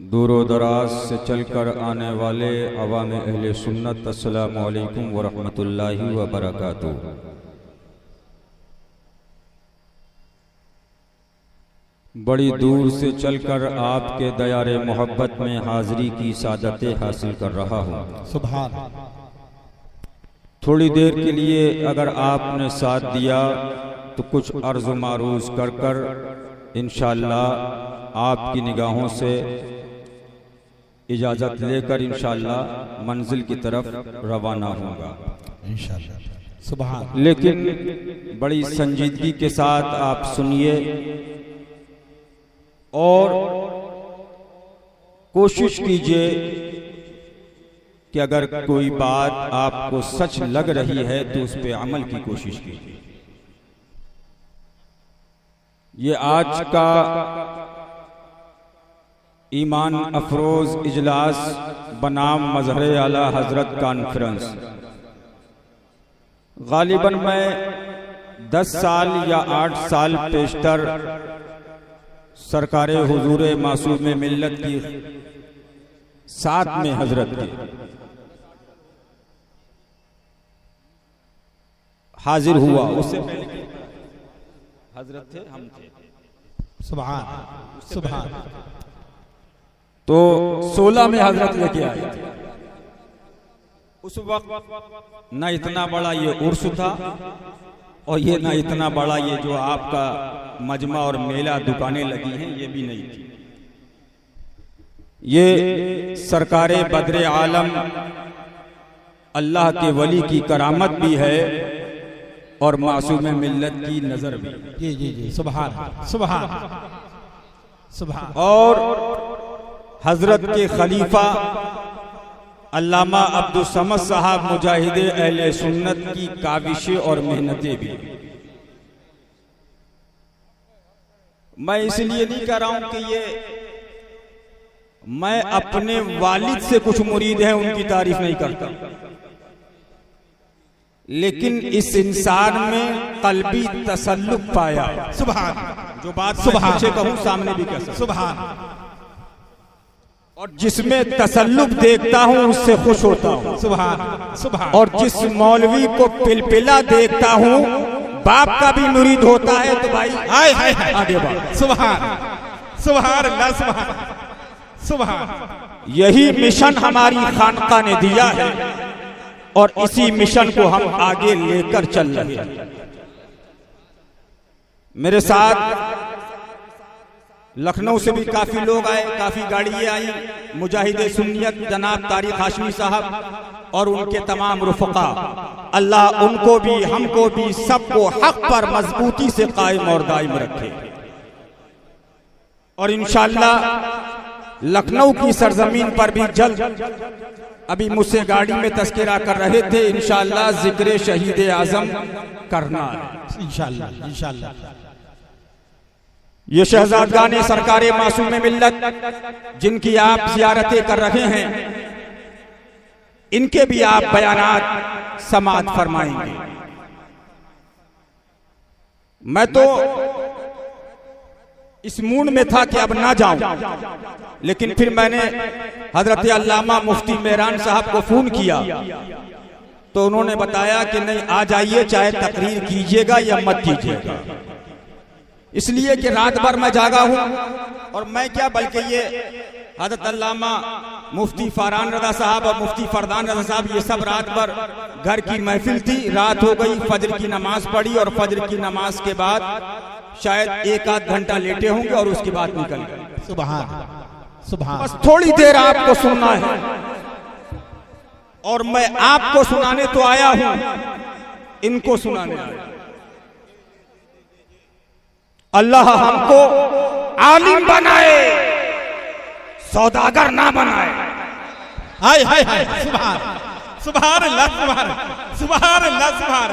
दूर दराज से चलकर आने वाले अवाम अहले सुन्नत, अस्सलामु अलैकुम व रहमतुल्लाहि व बरकातुहू। बड़ी दूर से चलकर आपके दयारे मोहब्बत में हाजिरी की सादतें हासिल कर रहा हूँ। सुभान। थोड़ी देर के लिए अगर आपने साथ दिया तो कुछ अर्ज़ मारूज कर कर इंशाअल्लाह आपकी निगाहों से इजाज़त लेकर इंशाअल्लाह मंजिल की तरफ रवाना होगा इंशाअल्लाह। सुभान। लेकिन बड़ी संजीदगी के साथ आप सुनिए और कोशिश कीजिए कि अगर कोई बात आपको सच लग रही है तो उस पर अमल की कोशिश कीजिए। ये आज का ईमान अफरोज इजलास बनाम मजहर आला हजरत कॉन्फ्रेंस, गालिबन मैं 10 साल या 8 साल पेशतर सरकारे हुजूरे मासूम मिल्लत की साथ में हजरत के हाजिर हुआ। उससे पहले हजरत थे, हम थे। सुभान सुभान। तो 16 में हजरत लेके आए थे। उस वक्त न इतना बड़ा ये उर्स था और ये ना इतना बड़ा ये जो आपका मजमा और मेला दुकानें लगी हैं ये भी नहीं थी। ये सरकारे बदरे आलम अल्लाह के वली की करामत भी है और मासूम मिल्लत की नजर भी। जी जी जी। सुभान सुभान सुभान। और हजरत के खलीफा अल्लामा अब्दुल समद साहब मुजाहिदे अहले सुन्नत की काविशें और मेहनतें भी। मैं इसलिए नहीं कह रहा हूं कि ये मैं अपने वालिद से कुछ मुरीद हैं उनकी तारीफ नहीं करता, लेकिन इस इंसान में कल्बी तसल्लुक पाया। सुभान। जो बात सुभान पीछे कहूं सामने भी कह सकता। सुभान। और जिसमें तसल्लुक देखता हूं उससे खुश होता हूं। सुभान सुभान। और जिस मौलवी को पिलपिला देखता हूं बाप का भी मुरीद होता है तो भाई हाय हाय आगे बढ़। सुभान सुभान अल्लाह। सुभान सुभान। यही मिशन हमारी खानका ने दिया है और इसी मिशन को हम आगे लेकर चल रहे हैं। मेरे साथ लखनऊ से भी काफी लोग आए, काफी गाड़ियां आई। मुजाहिदे सुन्नियत जनाब तारिक हाशमी साहब और उनके तमाम रुफका, अल्लाह उनको भी हमको भी सबको हक पर मजबूती से कायम और दायम रखे। और इंशाअल्लाह लखनऊ की सरजमीन पर भी जल्द, अभी मुझसे गाड़ी में तस्करा कर रहे थे, इंशाअल्लाह जिक्र शहीद आजम करना है इंशाअल्लाह इंशाअल्लाह। ये शहजादगाने सरकारे मासूम मिल्लत जिनकी आप जियारतें कर रहे हैं, इनके भी आप बयानात समाअत फरमाएंगे। मैं तो इस मूड में था कि अब ना जाऊं, लेकिन फिर मैंने हजरत अल्लामा मुफ्ती मेहरान साहब को फोन किया तो उन्होंने बताया कि नहीं आ जाइए, चाहे तकरीर कीजिएगा या मत कीजिएगा। इसलिए कि रात भर मैं जागा हूं और मैं क्या बल्कि ये हजरत अल्लामा मुफ्ती फरहान रजा साहब और मुफ्ती फरदान रजा साहब ये सब रात भर घर की महफिल थी। रात हो गई, फजर की नमाज पढ़ी और फजर की नमाज के बाद शायद 1-8 घंटा लेटे होंगे और उसके बाद निकल गए। सुभान सुभान। बस थोड़ी देर आपको सुनना है और मैं आपको सुनाने तो आया हूं, इनको सुनाने आया। अल्लाह हमको आलिम बनाए, सौदागर ना बनाए। हाय हाय हाय। सुभान सुभान अल्लाह। सुभान सुभान अल्लाह। सुभान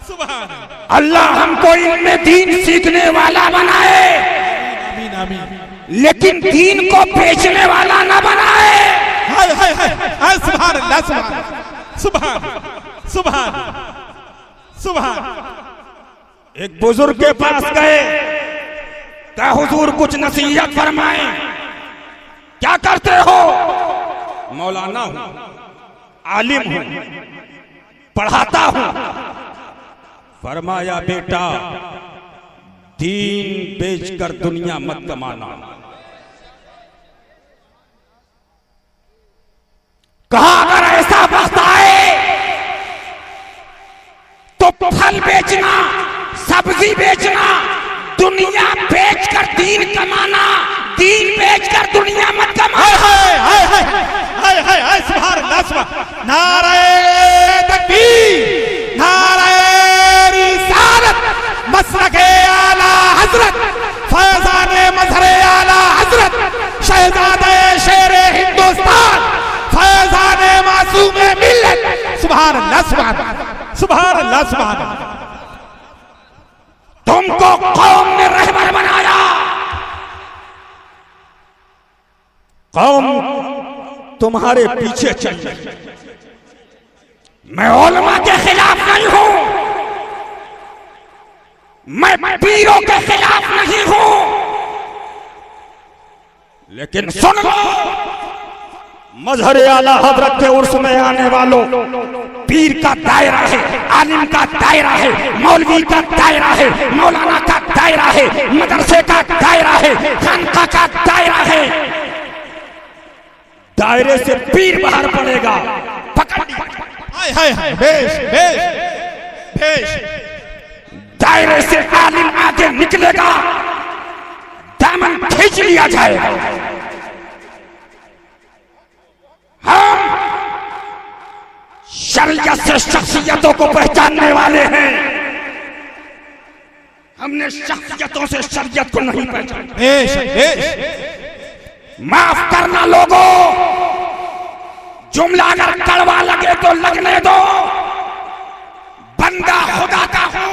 सुभान। अल्लाह हमको इनमें दीन सीखने वाला बनाए, आमीन आमीन। लेकिन दीन को बेचने वाला ना बनाए। हाय हाय हाय हाय। सुभान अल्लाह। सुभान सुभान सुभान सुभान। एक बुजुर्ग के पास गए, क्या हुजूर कुछ नसीहत फरमाएं। क्या करते हो? मौलाना हूं, आलिम हूं, पढ़ाता हूं। फरमाया बेटा दीन बेचकर दुनिया मत कमाना। कहा अगर ऐसा वक्त आए तो फल बेचना, सब्जी बेचना, दुनिया बेचकर दीन कमाना, दीन बेचकर दुनिया मत कमाना। सुभान अल्लाह, सुभान नारे तकबीर, नारे रिसालत, मसलके आला हजरत, फैज़ाने मज़हरे आला हजरत, शहज़ादे शेरे हिंदुस्तान, फैज़ाने मासूमे मिल्लत। सुभान अल्लाह, सुभान अल्लाह, सुभान अल्लाह, सुभान अल्लाह। तुमको कौम ने रहबर बनाया, कौम तुम्हारे पीछे चल रही। मैं उलमा के खिलाफ नहीं हूं, मैं पीरों के खिलाफ नहीं हूं, लेकिन सुन लो, मजहर आला हजरत के उर्स में आने वालों, पीर का दायरा है, आलिम का दायरा है, मौलवी का दायरा है, मौलाना का दायरा है, मदरसे का दायरा है, खानका का दायरा है। दायरे से पीर बाहर पड़ेगा, पकड़। हाय हाय, बेश बेश बेश। दायरे से आलिम आगे निकलेगा, दामन खींच लिया जाएगा। हम शरीयत से शख्सियतों को पहचानने वाले हैं, हमने शख्सियतों से शरीयत को नहीं पहचाना। बेश बेश। माफ करना लोगों, जुमला अगर कड़वा लगे तो लगने दो। बंदा खुदा का हूं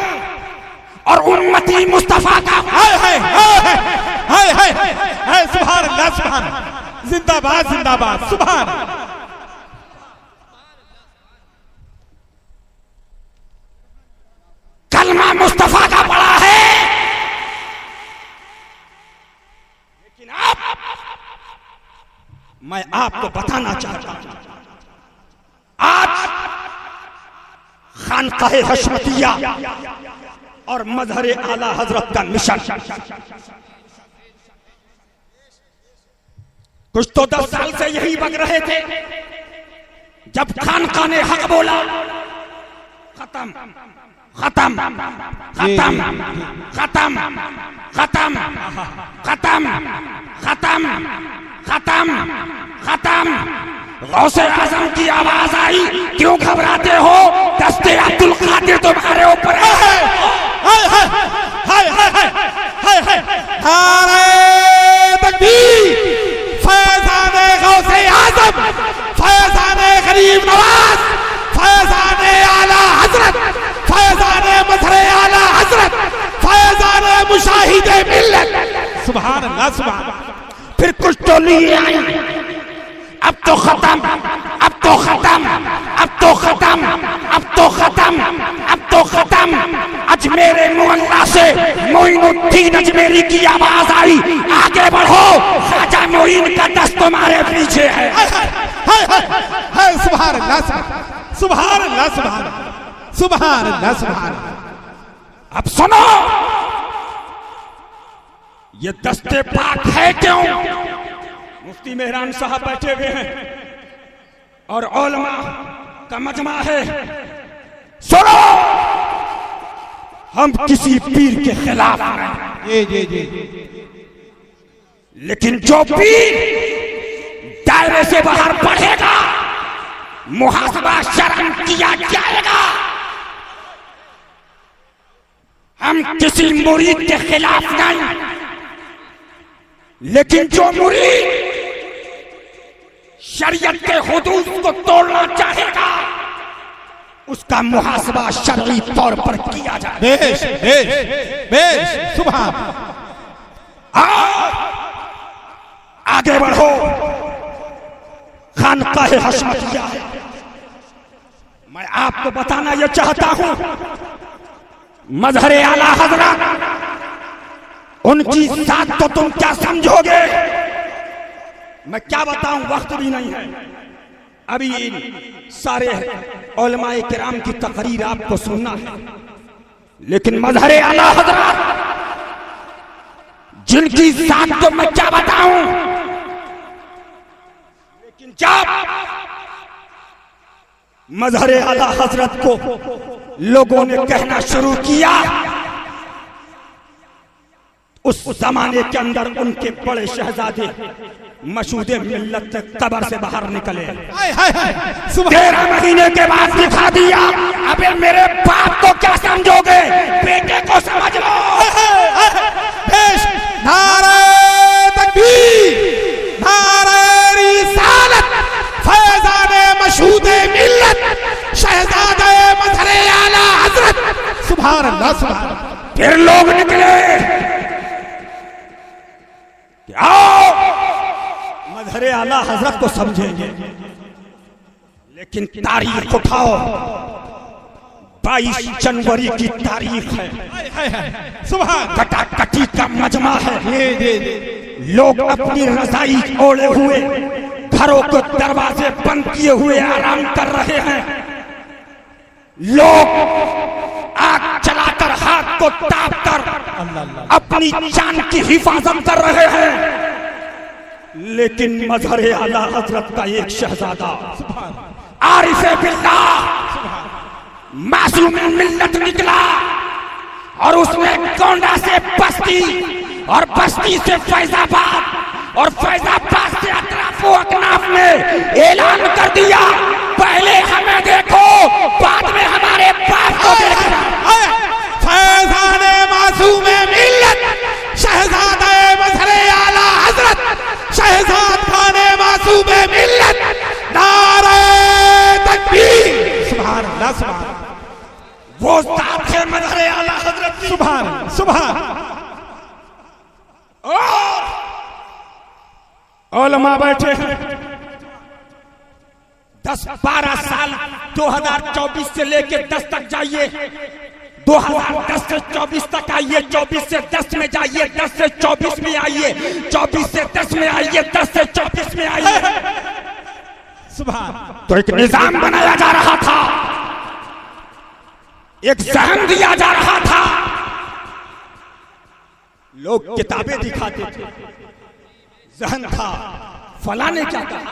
और उम्मती मुस्तफा का हूं। हाय हाय हाय हाय हाय, सुभान अल्लाह, सुभान, जिंदाबाद जिंदाबाद, सुभान। कलमा मुस्तफा का पड़ा है, लेकिन मैं आपको बताना चाहता हूं, आज खानकाहे हशमतिया और मजहर आला हजरत का मिशन कुछ तो 10 साल से यही बग रहे थे। जब खानका ने हक बोला, खत्म खत्म खत्म खत्म खत्म खत्म खत्म खत्म खत्म। गौसे आजम की आवाज आई, क्यों घबराते हो? दस्ते अब्दुल कादिर तुम्हारे ऊपर है। हाय हाय हाय हाय हाय हाय, नारे तकबीर, फैज़ाने गौसे आजम, फैज़ाने गरीब नवाज, फैज़ाने आला हजरत, फैज़ाने मज़हरे आला हजरत, फैज़ाने मुशाहिदे मिल्लत। सुभान अल्लाह, सुभान। फिर कुछ तो लिए आई, अब तो खत्म, अब तो खत्म, अब तो खत्म, अब तो खत्म, अब तो खत्म। अजमेरे मोहल्ला से मोइनुद्दीन अजमेरी की आवाज आई, आगे बढ़ो, ख्वाजा मोइन का दस्त तुम्हारे पीछे है। हाय हाय हाय, सुभान अल्लाह, सुभान अल्लाह, सुभान, सुभान अल्लाह, सुभान। अब सुनो, ये दस्ते पाक है क्यों? मुफ्ती मेहरान साहब बैठे हुए हैं और उलमा का मजमा है। सुनो, हम किसी पीर के खिलाफ नहीं, जी, लेकिन जो पीर दायरे से बाहर बढ़ेगा, मुहासबा शर्म किया जाएगा। हम किसी मुरीद के खिलाफ नहीं, लेकिन जो मुरीद शरीयत के हुदूद को तोड़ना चाहेगा, उसका मुहासबा शरई तौर पर किया जाए। बेश बेश बेश, सुभान। आगे बढ़ो, खानकाहे हशमतिया है। मैं आपको बताना यह चाहता हूं, मजहर आला हजरत, उनकी साथ तो तुम क्या समझोगे? मैं क्या बताऊं, वक्त भी नहीं है। अभी इन सारे उलमाए किराम की तकरीर आपको सुनना है, लेकिन मजहरे आला हजरत जिनकी जात को मैं क्या बताऊं, लेकिन जब मजहरे आला हजरत को लोगों ने कहना शुरू किया, उस जमाने के अंदर उनके बड़े शहजादे मशहूदे मिल्लत कब्र से बाहर निकले। 13 महीने के बाद दिखा दिया। अबे मेरे बाप को क्या समझोगे, बेटे को समझ लो। नारे तकबीर, नारे रिसालत, फैज़ाने मशहूदे मिल्लत, शहजादे मजहरे आला हजरत। सुभान अल्लाह, सुभान अल्लाह। फिर लोग निकले, आओ मजहरे आला हजरत को समझेंगे, लेकिन तारीख उठाओ, 22 जनवरी की तारीख है, सुभान, कटाकटी का मजमा है। लोग अपनी रजाई ओढ़े हुए, घरों के दरवाजे बंद किए हुए आराम कर रहे हैं। लोग आग चलाकर, हाथ को तापकर अपनी जान की हिफाजत कर रहे हैं, लेकिन मजहरे आला हजरत का एक शहजादा आरिफे बिल्लाह मासूम मिल्लत निकला, और उसने गोंडा से बस्ती, और बस्ती से फैजाबाद, और फैजाबाद से अतराफ अकनाफ में ऐलान कर दिया, पहले हमें देखो, बाद में हमारे बाप को देखना। फैज़ाने मासूमे मिल्लत, शहजादे मजहरे आला हजरत, शहजाद खाने मासूमे मिल्लत, नारे तकबीर। सुभान अल्लाह, सुभान। वो साथ है मजहरे आला हजरत की। सुभान, सुभान। उलमा बैठे हैं, 10-12 साल 2024 से लेके 10 तक जाइए, 2010 से 24 तक आइए, 24 से 10 में जाइए, 10 से 24 में आइए, 24 से 10 में आइए, 10 से 24 में आइए। सुभान। तो एक निजाम बनाया जा रहा था, एक जहन दिया जा रहा था। लोग किताबें दिखाते थे, जहन था, फला ने क्या कहा,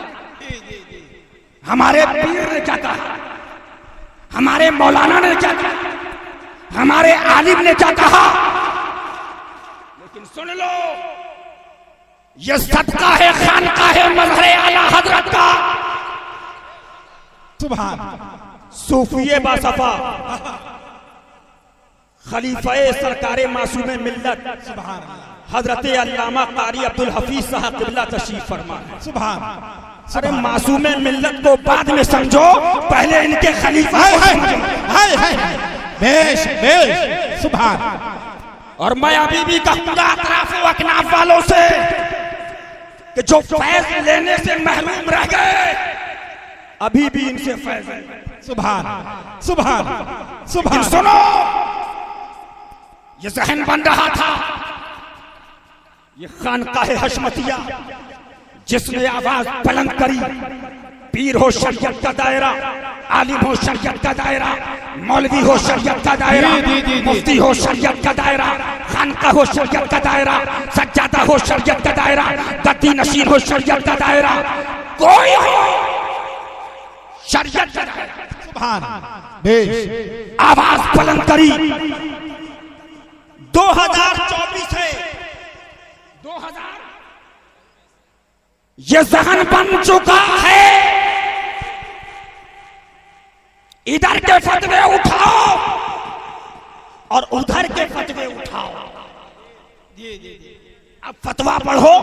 हमारे पीर ने क्या कहा, हमारे मौलाना ने क्या कहा, हमारे आलिम ने क्या कहा। लेकिन सुन लो, ये सदका है खानका है मजहरे आला हजरत का। सुभान। सूफिये बासफा, खलीफाए सरकारे मासूमे मिल्लत, सुभान, हजरत अल्लामा कारी अब्दुल हफीज साहब क़िबला तशरीफ फरमा। सुभान। अरे मासूमे मिल्लत को बाद में समझो, पहले इनके खलीफा को समझो। बेश, बेश, सुभान। और मैं अभी भी कहूंगा अतराफ अकनाफ वालों से कि जो फैज लेने से महरूम रह गए, अभी भी इनसे फैज है। सुभान, सुभान, सुभान। सुनो, ये जहन बन रहा था, ये खानकाह हशमतिया जिसने आवाज बुलंद करी, पीर हो शरीयत का दायरा, आलिम हो शरीयत का दायरा, मौलवी हो शरीयत का दायरा, मुफ्ती हो शरीयत का दायरा, खानका हो शरीयत का दायरा, सज्जादा हो शरीयत का दायरा, गद्दी नशीन हो शरीयत का दायरा, कोई हो शरीयत का दायरा। सुभान, बेश। आवाज बुलंद करी। 2024 है, 2000 ये जहन बन चुका है। इधर के फतवे उठाओ और उधर के फतवे उठाओ। अब फतवा पढ़ो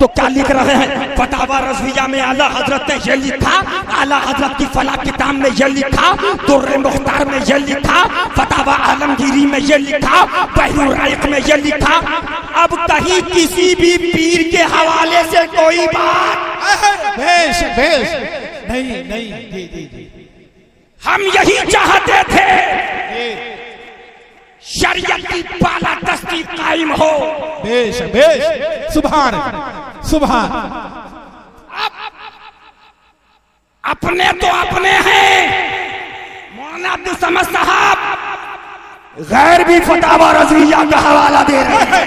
तो क्या लिख रहे हैं? फतावा रज़विया में आला हजरत ने ये लिखा, आला हजरत की फला किताब में ये लिखा, दुर्रे मुख्तार में ये लिखा, फतावा आलमगीरी में ये लिखा, बहरुर राइक में ये लिखा। अब कहीं किसी भी पीर के हवाले से कोई बात बेश, बेश, नहीं, नहीं। हम यही चाहते थे शरीयत की बाला दस्ती कायम हो। बेश, बेश, सुभान, सुभान। समझ साहब गैर भी फतावा रज़विया का हवाला दे रहे हैं।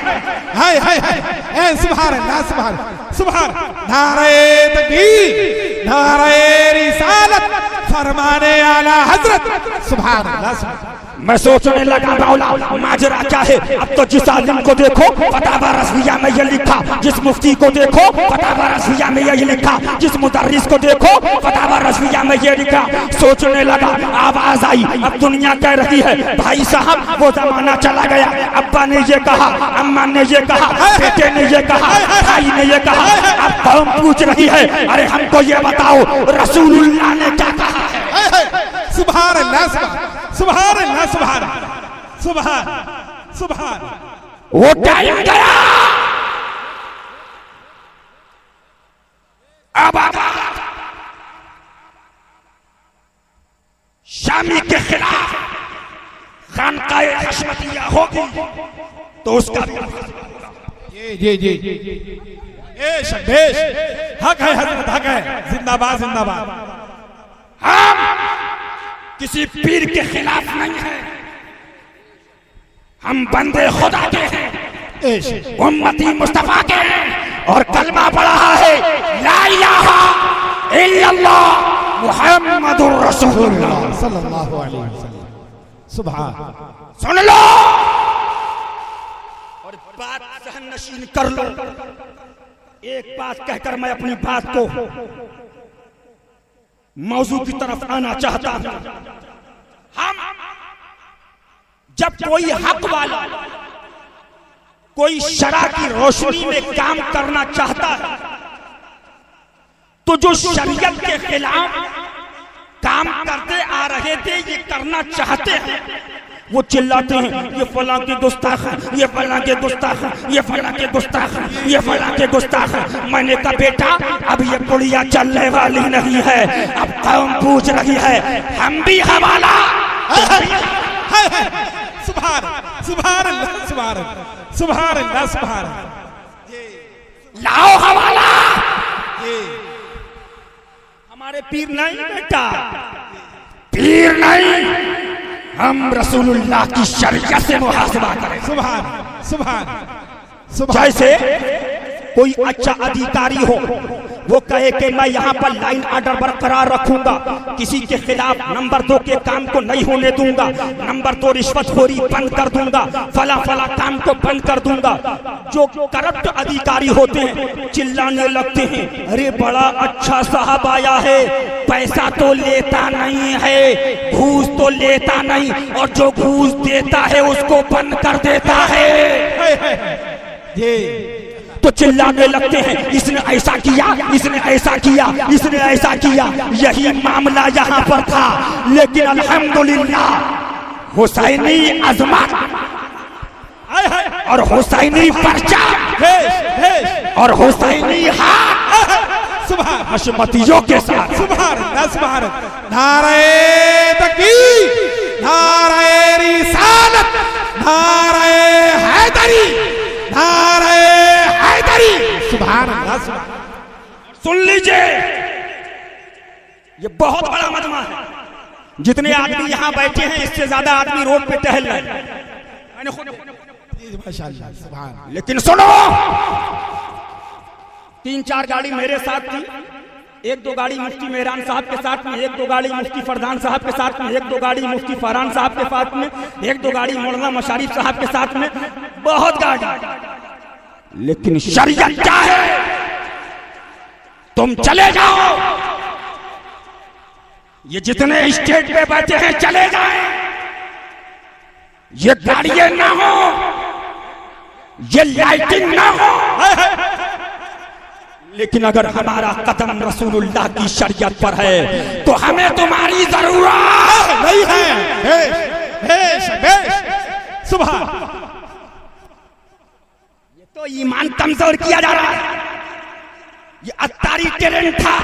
हाय हाय हाय, सुभान अल्लाह, सुभान सुभान, नारे तकबीर, नारे रिसालत, फरमाने आला हजरत, सुभान अल्लाह। मैं सोचने लगा मौला माजरा क्या है। अब तो जिस आलिम को देखो फतावा रज़विया में ये लिखा, जिस मुफ्ती को देखो फतावा रज़विया में ये लिखा, जिस मुदर्रिस को देखो फतावा रज़विया में ये लिखा। सोचने लगा, आवाज आई, अब दुनिया कह रही है भाई साहब वो जमाना चला गया। अब्बा ने ये कहा, अम्मा ने ये कहा, बेटे ने ये कहा, भाई ने ये कहा। अब कौम पूछ रही है अरे हमको ये बताओ रसूलुल्लाह ने क्या कहा है। सुभान अल्लाह, सुभान अल्लाह, सुभान सुभान सुभान। वो टाइम गया, अब शामी के खिलाफ खानकाए हशमतिया होगी तो उसका ये बेश हक है हजरत, हक है, जिंदाबाद जिंदाबाद। हम किसी पीर के खिलाफ नहीं है, हम बंदे खुदा के हैं, उम्मती मुस्तफा के हैं और कलमा पढ़ा है ला इलाहा इल्लल्लाह मुहम्मदुर रसूलुल्लाह सल्लल्लाहु अलैहि वसल्लम। सुभान, सुन लो और बात सहन नशीन कर लो। एक बात कहकर मैं अपनी बात को मौजू की तरफ आना चाहता हूं। हम जब कोई हक वाला कोई शरा की रोशनी में काम करना चाहता है तो जो शरीयत के खिलाफ काम करते आ रहे थे ये करना चाहते हैं वो चिल्लाते हैं ये फलां के गुस्ताख है, ये फलां के गुस्ताख है, ये फलां के गुस्ताख है, ये फलां के गुस्ताख है। मैंने कहा बेटा अब ये पुड़िया चलने वाली नहीं है, अब कौम पूछ रही है हम भी हवाला। सुभान सुभान अल्लाह, सुभान सुभान अल्लाह, सुभान। लाओ हवाला। हमारे पीर नहीं बेटा, पीर नहीं, हम रसूलुल्लाह की शरीयत से मुहासबा करें। सुभान सुभान सुभान। जैसे कोई अच्छा अधिकारी हो वो कहे कि मैं यहाँ पर लाइन ऑर्डर बरकरार रखूंगा, किसी के खिलाफ नंबर 2 के काम को नहीं होने दूंगा, नंबर 2 रिश्वतखोरी बंद कर दूंगा, फला फला काम को बंद कर दूंगा। जो करप्ट अधिकारी होते हैं चिल्लाने लगते हैं अरे बड़ा अच्छा साहब आया है, पैसा तो लेता नहीं है, घूस तो लेता नहीं, और जो घूस देता है उसको बंद कर देता है। तो चिल्लाने लगते हैं इसने ऐसा किया, इसने ऐसा किया, इसने ऐसा किया। यही मामला यहाँ पर था, लेकिन अल्हम्दुलिल्लाह हुसैनी अजमत और हुसैनी पर्चा और हुसैनी हाथ हशमतियों के साथ। सुभान अल्लाह, सुभान। नारे तकबीर, नारे रिसालत, नारे हैदरी, नारे हैदरी। सुभान अल्लाह, सुभान। सुन लीजिए ये बहुत बड़ा मजमा है, जितने आदमी यहाँ बैठे हैं इससे ज्यादा आदमी रोड पे टहल रहे हैं। मैंने खुद माशाअल्लाह, सुभान। लेकिन सुनो 3-4 गाड़ी मेरे साथ थी, 1-2 गाड़ी मुफ्ती मेहरान साहब के साथ में, 1-2 गाड़ी मुफ्ती फरदान साहब के साथ में, 1-2 गाड़ी मुफ्ती फरहान साहब के साथ में, 1-2 गाड़ी मौलाना मशारिफ साहब के साथ में, बहुत गाड़ी। लेकिन शरीयत क्या है? तुम चले जाओ, ये जितने स्टेज पे बैठे हैं चले जाएं, ये गाड़ियां ना हो, ये लाइटिंग ना हो, लेकिन अगर हमारा कदम रसूलुल्लाह की शरीयत पर है तो हमें तुम्हारी जरूरत नहीं है। सुभान। ये तो ईमान कमजोर किया जा रहा है। ये अत्तारी टैलेंट था,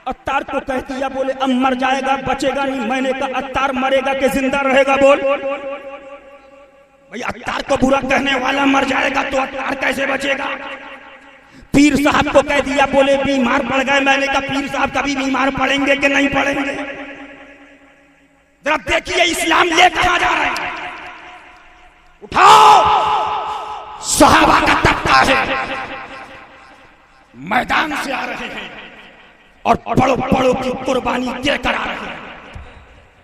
अत्तार को कह दिया बोले अब मर जाएगा बचेगा नहीं। मैंने कहा अत्तार मरेगा कि जिंदा रहेगा? बोल भाई, अत्तार को बुरा कहने वाला मर जाएगा तो अत्तार कैसे बचेगा? पीर साहब को कह दिया बोले बीमार पड़ गए। मैंने कहा पीर साहब कभी बीमार पड़ेंगे कि नहीं पड़ेंगे? जरा देखिए इस्लाम ले कहां जा रहे हैं। उठाओ, सहाबा का तख्ता है, मैदान से आ रहे हैं और बड़ों बड़ों की कुर्बानी देकर आ रहे हैं।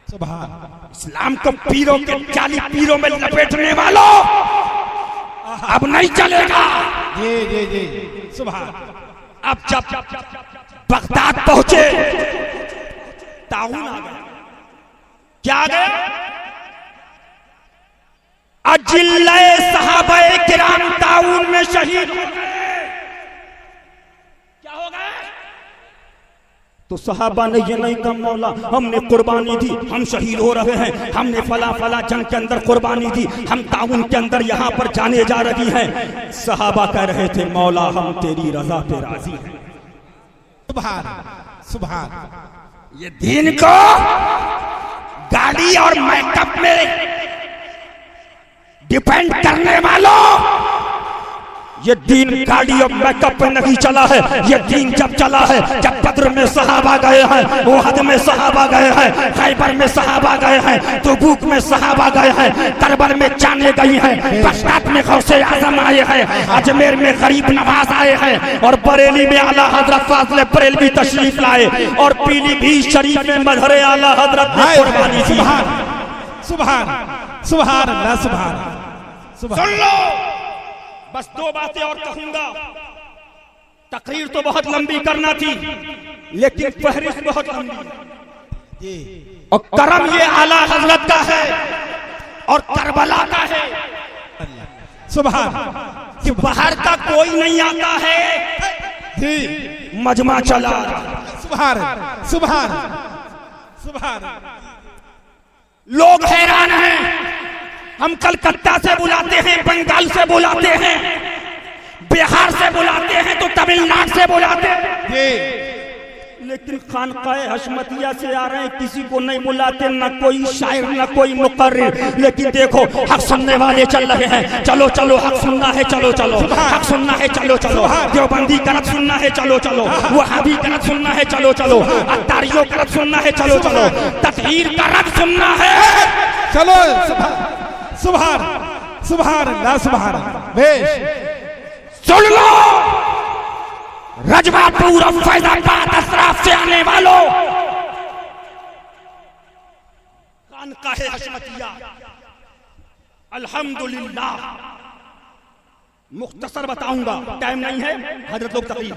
सुभान। इस्लाम को पीरों के जाली पीरों में लपेटने वालों अब नहीं चलेगा। जी जी जी सुभान। अब जब बगदाद पहुंचे ताउन आ गया। क्या आ गया? अजिल्ले सहाबाए किराम ताउन में शहीद हो गए। क्या हो गए? तो सहाबा ने ये नहीं कहा मौला हमने कुर्बानी दी, हम शहीद हो रहे हैं, हमने फला फला जंग के अंदर कुर्बानी दी, हम ताउन के अंदर यहाँ पर जाने जा रही हैं। सहाबा कह रहे थे मौला हम तेरी रजा पे राजी हैं। सुभान सुभान। ये दीन को गाड़ी और मेकअप में डिपेंड करने वालों, ये दीन गाड़ी और मेकअप पे नहीं चला है। ये दीन जब चला है, जब बद्र में सहाबा गए हैं, ओहद में सहाबा गए हैं, खैबर में सहाबा गए हैं, तबूक में सहाबा गए हैं, करबल में जाने गई हैं, बगदाद में गौसे आजम आए हैं, अजमेर में गरीब नवाज आए हैं और बरेली में आला हजरत फाज़िल बरेलवी तशरीफ लाए और पीलीभीत शरीफ में मजहर आला हजरत ने कुर्बानी दी। सुभान सुभान अल्लाह सुभान। सुन लो, बस दो बातें और कहूंगा। तकरीर तो बहुत लंबी करना थी लेकिन फहरिस्त बहुत लंबी, और करम ये आला हजरत का है और करबला का है। सुभान। कि बाहर का कोई नहीं आता है, जी मजमा चला। सुभान सुभान सुभान। लोग हैरान हैं, हम कलकत्ता से बुलाते हैं, बंगाल से बुलाते हैं, बिहार से बुलाते हैं, तो तमिलनाडु से बुलाते हैं, लेकिन खानकाए हशमतिया से आ रहे हैं, किसी को नहीं बुलाते, न कोई शायर न कोई मुकर्रिर। लेकिन देखो हक सुनने वाले चल रहे हैं, चलो चलो हक सुनना है, चलो चलो हक सुनना है, चलो चलो देवबंदी गलत सुनना है, चलो चलो वहाबी गलत सुनना है, चलो चलो अत्तारियों गलत सुनना है, चलो चलो तकहीर का रद सुनना है, चलो। सुभान सुभान अल्लाह सुभान। बेश सुन लो, रजवापुर और फैजाबाद अशराफ से आने वालों, खानकाहे हशमतिया अल्हम्दुलिल्लाह। मुख्तसर बताऊंगा, टाइम नहीं है, हजरत लोग तकलीफ।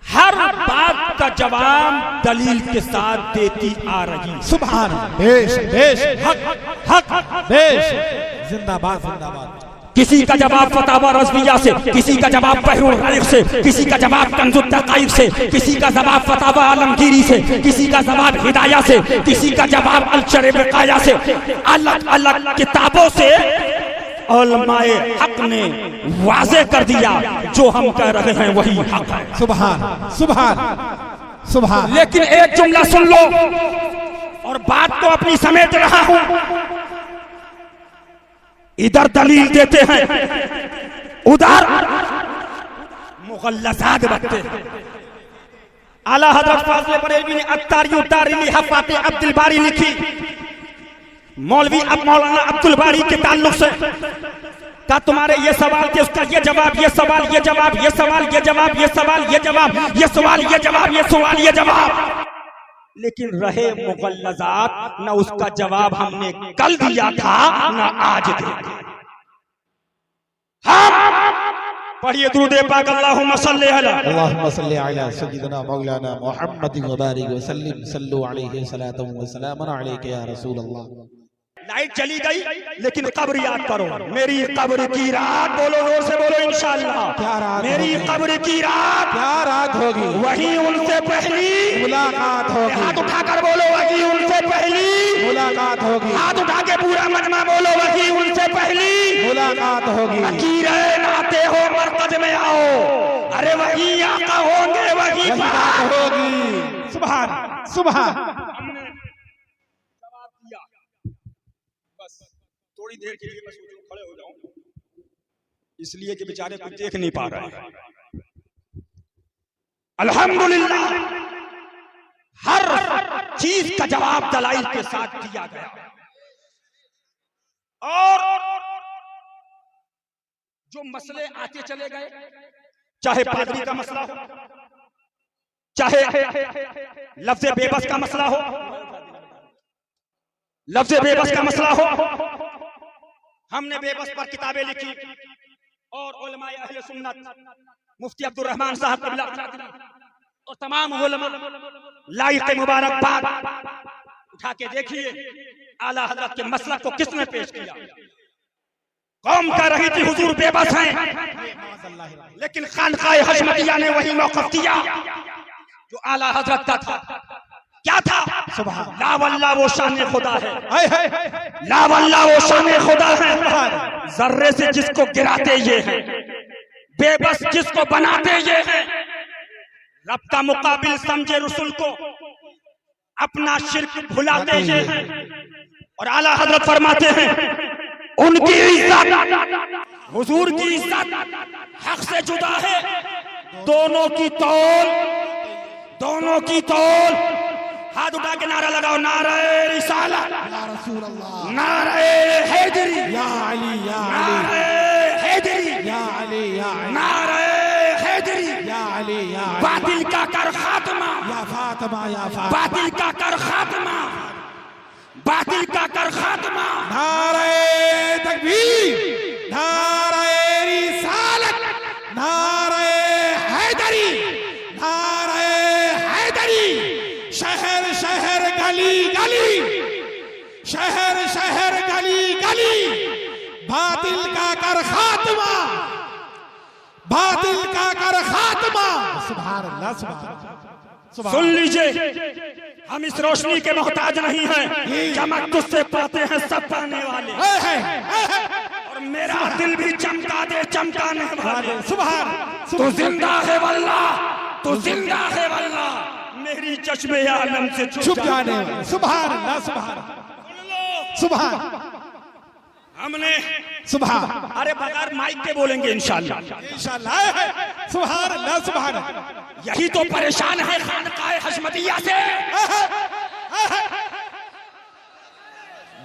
हर बात का जवाब दलील के साथ देती आ रही। सुभान। बेश बेश हक हक बेश। जिंदाबाद जिंदाबाद। किसी का जवाब फतावा रज़विया से, किसी का जवाब बहरुल राइक़ से, किसी का जवाब कंजुत दक़ाइक़ से, किसी का जवाब फतावा आलमगीरी से, किसी का जवाब हिदाया से, किसी का जवाब अलचर विक़ाया से। अलग अलग किताबों से उलमाए हक ने वाज़े कर दिया, जो हम कह रहे हैं वही हक है। सुभान सुभान सुभान। लेकिन एक जुमला सुन लो, और बात तो अपनी समेट रहा हूं। इधर दलील देते हैं, उधर मुग़ल्लज़ात बकते हैं। आला हज़रत फाज़िल बरेलवी ने अत्तारी उतारी हफ़ाते अब्दुल बारी लिखी। मौलवी अब मौलाना अब्दुल बारी के ताल्लुक से का तुम्हारे ये सवाल के उसका ये जवाब, ये सवाल ये जवाब, ये सवाल ये जवाब, ये सवाल ये जवाब, ये सवाल ये जवाब, ये सवाल ये जवाब। लेकिन रहे मुग़ल्लज़ात, न उसका जवाब हमने कल दिया था न आज देंगे। पढ़िए दुरूद पाक अल्लाहुम्मा सल्ली अला सय्यिदना मौलाना मुहम्मद व बारिक व सल्लिम सल्लु अलैहि सलातु व सलाम अलैका या रसूल अल्लाह। लाइट चली गई लेकिन कब्र याद करो। मेरी कब्र की रात, बोलो जोर से बोलो इंशाअल्लाह। क्या रात? मेरी कब्र की रात, क्या रात होगी? वही उनसे पहली मुलाकात होगी। हाथ उठाकर बोलो वही उनसे पहली मुलाकात होगी। हाथ उठा के पूरा मजमा बोलो वही उनसे पहली मुलाकात होगी। लकीरें आते हो मरकज में आओ, अरे वही आका होंगे, वही बात होगी। सुभान सुभान। थोड़ी देर के लिए मैं सोचूं खड़े हो जाऊं, इसलिए कि बेचारे कुछ देख नहीं पा रहे हैं। अल्हम्दुलिल्लाह, हर चीज का जवाब दलाइल के साथ दिया गया। और जो मसले आते चले गए, चाहे पादरी का मसला हो, चाहे लफ्ज़ बेबस का मसला हो, लफ्ज़ बेबस का मसला हो, हमने बेबस पर किताबें लिखी और उलमाए अहले सुन्नत मुफ्ती अब्दुल रहमान साहब और तमाम उलमा लाइक मुबारकबाद उठा के देखिए आला हज़रत के मसला को किसने पेश किया। कौम कह रही थी हुजूर बेबस हैं, लेकिन खानकाए हशमतिया ने वही मौक़िफ़ दिया जो आला हज़रत का था। क्या था? ला वल्लाह वो शान खुदा है, ला वल्लाह वो शान खुदा है। जर्रे से जिसको गिराते ये हैं, बेबस जिसको बनाते ये हैं, रब का मुकाबिल समझे रसूल को अपना शिर्क भुलाते ये हैं। और आला हज़रत फरमाते हैं उनकी इज्जत, हुजूर की इज्जत हक से जुदा है। दोनों की तौल, दोनों की तौल। हाथ उठा के नारा लगाओ, नारे रिसालत, नारे हैदरी, या अली या नारे हैदरी, या अली या नारे हैदरी, या अली या बातिल का कर खात्मा, या फातिमा या फातिमा, बातिल का कर खात्मा, बातिल का कर खात्मा। नारे तकबीर, नारे रिसालत, नारे हैदरी, नारे हैदरी। शहर शहर गली गली, शहर शहर गली गली, बातिल का कर खात्मा, बातिल का कर खात्मा। सुभान अल्लाह, सुभान। सुन लीजिए, हम इस रोशनी के मोहताज नहीं हैं, चमक तुझसे पाते हैं सब पाने वाले, और मेरा दिल भी चमका दे चमकाने वाले। सुभान। तू जिंदा है वल्लाह, तू जिंदा है वल्लाह, मेरी चश्मे आलम से छुप जाने वाले। सुभान अल्लाह, सुभान सुभान। हमने सुभान, अरे बगैर माइक के बोलेंगे इंशाल्लाह, इंशाल्लाह। सुभान अल्लाह, सुभान। यही तो परेशान है खानकाए हशमतिया से।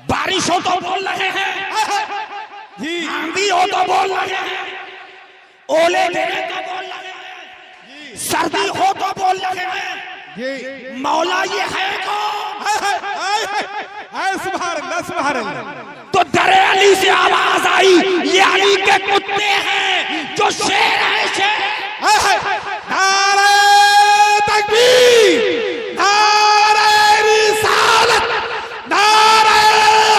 बारिश हो तो बोल रहे हैं, आंधी हो तो बोल रहे हैं, ओले गिरे तो बोल रहे हैं, सर्दी हो तो बोल रहे हैं। मौला ये है कौन? सुभान अल्लाह, सुभान अल्लाह। तो दरे अली से आवाज आई, ये अली के कुत्ते हैं जो शेर है शेर। नारे तकबीर, नारे रिसालत, नारे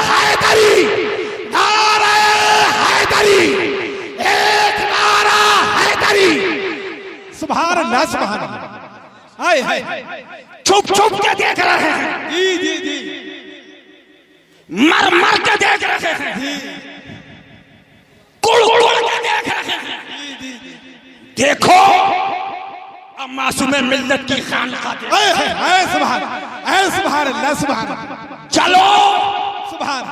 हैदरी, नारे हैदरी, एक नारा हैदरी। सुभान अल्लाह, सुभान अल्लाह। हाय हाय, छुप छुप के देख रहे हैं, जी जी जी, मर मर के देख रहे हैं, कुड़ कुड़ के देख रहे हैं। देखो अब मासूमे मिल्लत की खानका सुभान, सुभान अल्लाह, सुभान। चलो सुभान,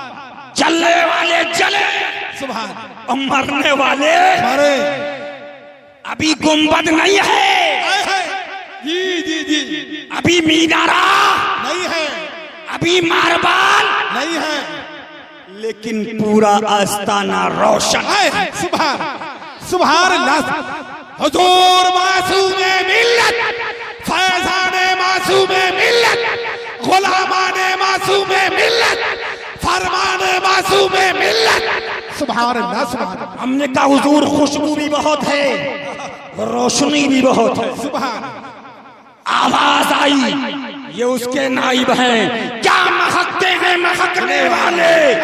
चलने वाले चले, सुभान, और मरने वाले मरे। अभी गुंबद नहीं है, जी जी जी, अभी मीनारा नहीं है, अभी मार्बल नहीं है, लेकिन पूरा आस्ताना रोशन है। सुभान, सुभान अल्लाह। हुजूर मासूमे मिल्लत, फैज़ाने मासूमे मिल्लत, गुलामाने मासूमे मिल्लत, फरमाने मासूमे मिल्लत। सुभान अल्लाह, सुभान। हमने कहा हुजूर खुशबू भी बहुत है, रोशनी भी बहुत है। सुभान। आवाज आई, ये उसके नाइब हैं। क्या महकते हैं महकने वाले,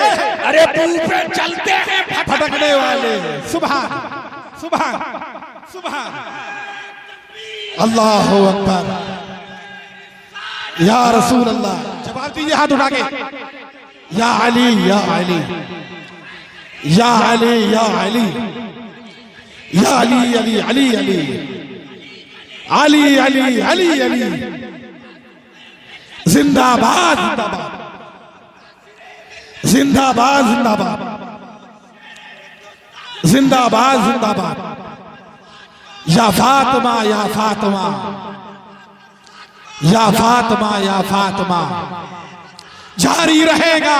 अरे बू पे चलते हैं फटकने वाले। सुभान, सुभान, सुभान। अल्लाहु अकबर, या रसूल अल्लाह। जवाब दीजिए हाथ उठा के। या अली, या अली, या अली, या अली, या अली, अली अली अली, अली अली अली अली। जिंदाबाद, जिंदाबाद, जिंदाबाद, जिंदाबाद, जिंदाबाद, जिंदाबाद। या फातिमा, या फातिमा, या फातिमा जारी रहेगा,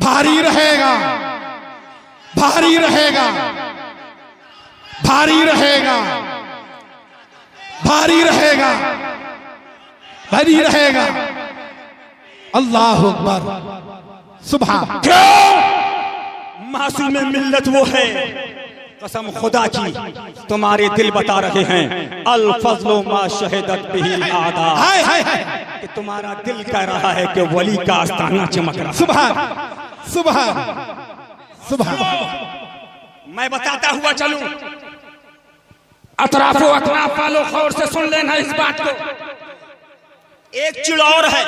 भारी रहेगा, भारी रहेगा, भारी रहेगा, भारी रहेगा, भारी रहेगा। अल्लाह अकबर। सुभान। क्यों? मासूम मिल्लत वो है, कसम खुदा की तुम्हारे दिल बता रहे हैं, अल फज़्लु मा शहिदत बिही आदा, हाय हाय हाय, कि तुम्हारा दिल कह रहा है कि वली का आस्ताना चमक रहा है। सुभान सुभान सुभान। मैं बताता हुआ चलूं, अतराफो अतराफ वालों गौर से सुन लेना इस बात को। एक चिड़ और है,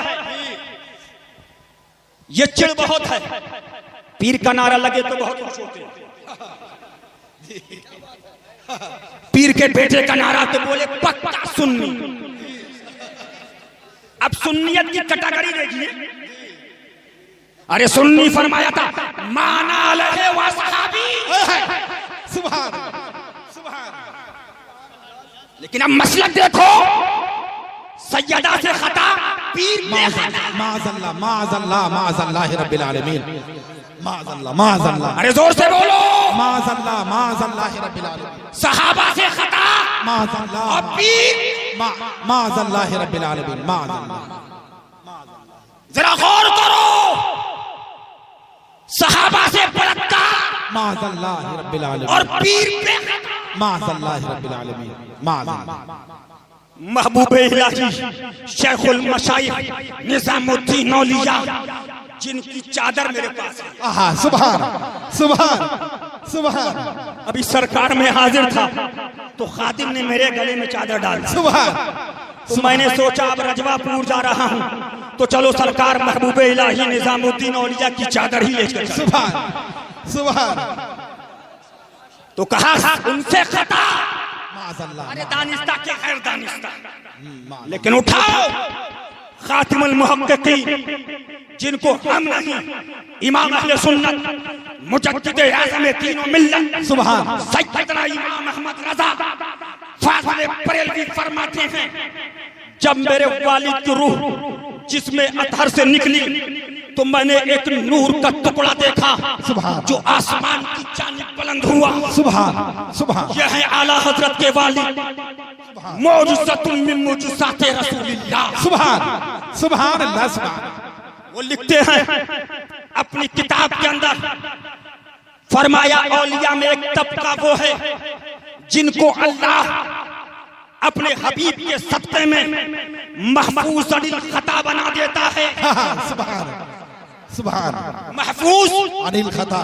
ये चिड़ बहुत है, पीर का नारा लगे तो बहुत खुश होते हैं। पीर के बेटे का नारा तो बोले पक्का सुन्नी। अब सुन्नियत की कैटेगरी देखिए। अरे सुन्नी फरमाया था माना लहे व सहाबी, सुभान सुभान। लेकिन अब मसलक देखो, सैयदा से खता, पीर पे खता। माज़अल्लाह माज़अल्लाह माज़अल्लाह रब्बिल आलमीन, माज़अल्लाह माज़अल्लाह। अरे जोर से बोलो, माज़अल्लाह माज़अल्लाह रब्बिल आलमीन। सहाबा से खता माज़अल्लाह और पीर। माज़अल्लाह रब्बिल आलमीन, माज़अल्लाह। जरा गौर करो, सहाबा से बरकता माज़अल्लाह रब्बिल आलमीन और पीर पे माज़अल्लाह रब्बिल आलमीन, माज़अल्लाह। महबूब इलाही शेखुल मशाइख निजामुद्दीन औलिया, जिनकी चादर मेरे पास है। आहा, सुभान सुभान सुभान। अभी सरकार में हाजिर था तो खादिम ने मेरे गले में चादर डाल दी। सुभान। तो मैंने सोचा अब रजवापुर जा रहा हूँ तो चलो सरकार महबूब इलाही निजामुद्दीन औलिया की चादर ही लेकर चलो। सुभान सुभान। तो कहा उनसे खता, माज़अल्लाह। अरे दानिस्ता के खैर दानिस्ता, लेकिन उठाओ खातिमुल मुहक्किकीन, जिनको हम नहीं, इमाम अहले सुन्नत मुजद्दिद आज़म तीनों मिल्लत सुभान सैयदना इमाम अहमद रज़ा फाज़िल बरेलवी फरमाते हैं, जब मेरे वालिद की रूह जिसमें अतहर से निकली तो मैंने एक नूर का टुकड़ा देखा जो आसमान की जानिब बुलंद हुआ। सुभान सुभान। यह है आला हजरत के वालिद, मौजूज़तुन मिन मौजूज़ाते रसूलिल्लाह। सुभान सुभान अल्लाह। सुभान। वो लिखते हैं अपनी किताब के अंदर, फरमाया औलिया में एक तबका वो है जिनको अल्लाह अपने हबीब के सत्ते में महफूज अनिल खता बना देता है। सुभान सुभान। महफूज अनिल खता।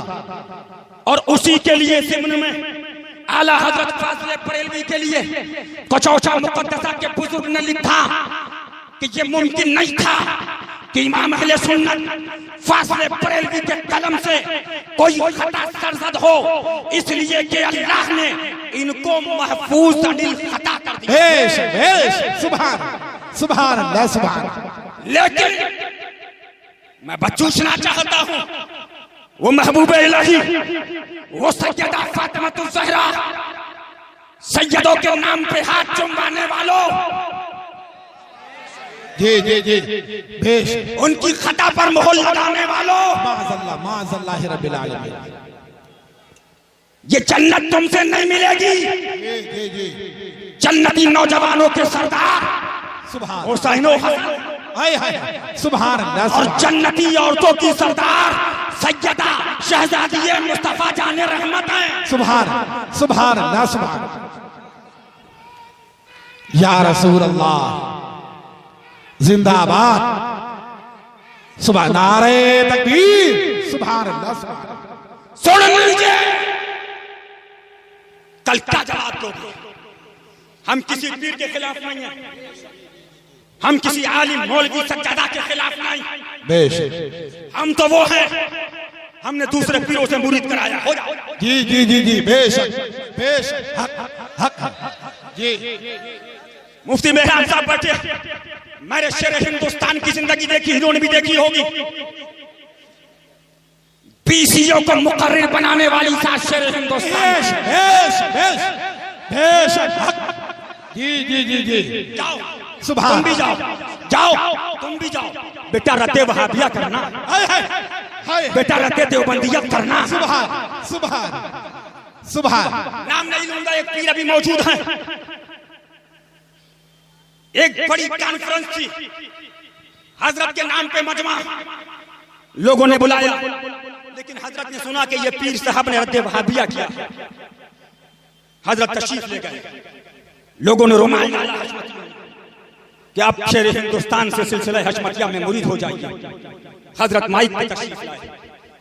और उसी के लिए ज़िम्न में आला हजरत फाज़िल बरेलवी के लिए कचौचा मुक़द्दसा के बुजुर्ग ने लिखा कि ये मुमकिन नहीं था कि इमाम अहले सुन्नत फाज़िल बरेलवी के कलम से कोई खता सरजद हो, इसलिए कि अल्लाह ने इनको महफूज अनिल खता कर दिया। बेश बेश। सुभान सुभान अल्लाह। सुभान। लेकिन मैं बचूसना चाहता हूँ, वो महबूब इलाही, वो सैयदा फातिमातुज़ ज़हरा, सैयदों के नाम पे हाथ चुमाने वालों, जी जी जी बेश, उनकी खता पर मोहर लगाने वालों, माज़अल्लाह माज़अल्लाह रब्बिल आलमीन। ये जन्नत तुमसे नहीं मिलेगी। जी जी। जन्नती नौजवानों के सरदार सुभान। हुसैन हसन, हाय हाय। सुभान अल्लाह। और जन्नती औरतों की सरदार सैयदा शहजादी मुस्तफा जाने रहमत है। सुभान सुभान अल्लाह। सुभान। या रसूल अल्लाह जिंदाबाद। सुभान। नारे तकबीर। सुभान अल्लाह। सुन लीजिए, कल क्या जवाब दोगे? हम किसी पीर के खिलाफ नहीं हैं, हम किसी आलिम मौलवी सज्जादा के खिलाफ नहीं। बेश। हम तो वो हैं, हमने दूसरे पीरों से मुरीद कराया। हो जाओ। जी जी जी जी बेशक बेशक। हक हक जी। मुफ्ती मेहरान साहब बैठे, मेरे शेर हिंदुस्तान की जिंदगी देखी, इन्होंने भी देखी होगी। पीसीओ को मुकर्रिर बनाने वाली साथ शेर हिंदुस्तान। बेश बेश बेश। हक। जी जी जी जी। जाओ सुभान। तुम भी जाओ, जाओ तुम भी जाओ। बेटा रते वहाबिया करना, बेटा रते देवबंदियत करना। सुभान सुभान सुभान। नाम नहीं लूंगा, एक पीर अभी मौजूद है। एक बड़ी कॉन्फ्रेंस थी, हजरत के नाम पे मजमा लोगों ने बुलाया, लेकिन हजरत ने सुना कि ये पीर साहब ने रद्द वहाबिया किया। हजरत तशरीफ ले गए, लोगों ने रुमाल डाला कि आप शेर हिंदुस्तान से सिलसिला हशमतिया में मुरीद हो जाइए। हजरत माइक पे तशरीफ लाए,